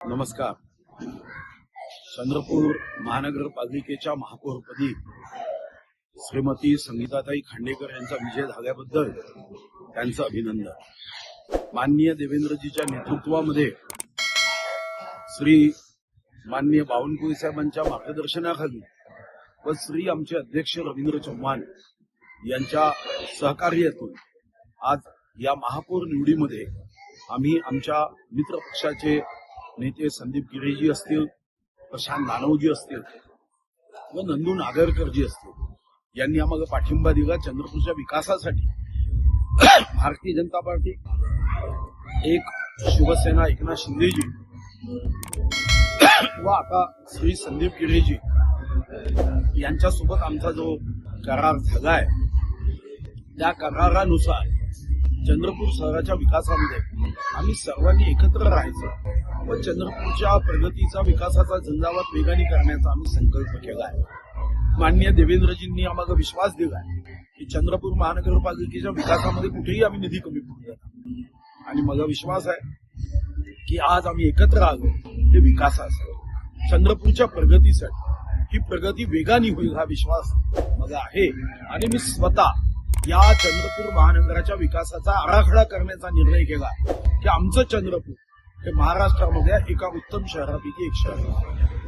नमस्कार. चंद्रपूर महानगरपालिकेच्या महापौरपदी श्रीमती संगीताताई खांडेकर यांचा विजय झाल्याबद्दल त्यांचं अभिनंदन. माननीय देवेंद्रजीच्या नेतृत्वामध्ये श्री माननीय बावनकुळे साहेबांच्या मार्गदर्शनाखाली व श्री आमचे अध्यक्ष रवींद्र चव्हाण यांच्या सहकार्यातून आज या महापौर निवडीमध्ये आम्ही आमच्या मित्र पक्षाचे नेते संदीप गिरेजी असतील, प्रशांत नानवजी असतील व नंदू नागरकरजी असतील यांनी आम्हाला पाठिंबा दिला. चंद्रपूरच्या विकासासाठी भारतीय जनता पार्टी, एक शिवसेना एकनाथ शिंदेजी व आता श्री संदीप गिरेजी यांच्यासोबत आमचा जो करार झालाय त्या करारानुसार चंद्रपूर शहराच्या विकासामध्ये आम्ही सर्वांनी एकत्र राहायचं व चंद्रपूरच्या प्रगतीचा विकासाचा झंझावात वेगाने करण्याचा आम्ही संकल्प केला आहे. माननीय देवेंद्रजींनी आम्हाला विश्वास दिलाय की चंद्रपूर महानगरपालिकेच्या विकासामध्ये कुठेही आम्ही निधी कमी पडू देणार आणि मला विश्वास आहे की आज आम्ही एकत्र आलो ते विकासासाठी, चंद्रपूरच्या प्रगतीसाठी. ही प्रगती वेगाने होईल हा विश्वास मला आहे आणि मी स्वतः या चंद्रपूर महानगराच्या विकासाचा आराखडा करण्याचा निर्णय केला की आमचं चंद्रपूर हे महाराष्ट्रामध्ये एका उत्तम शहरापैकी एक शहर आहे.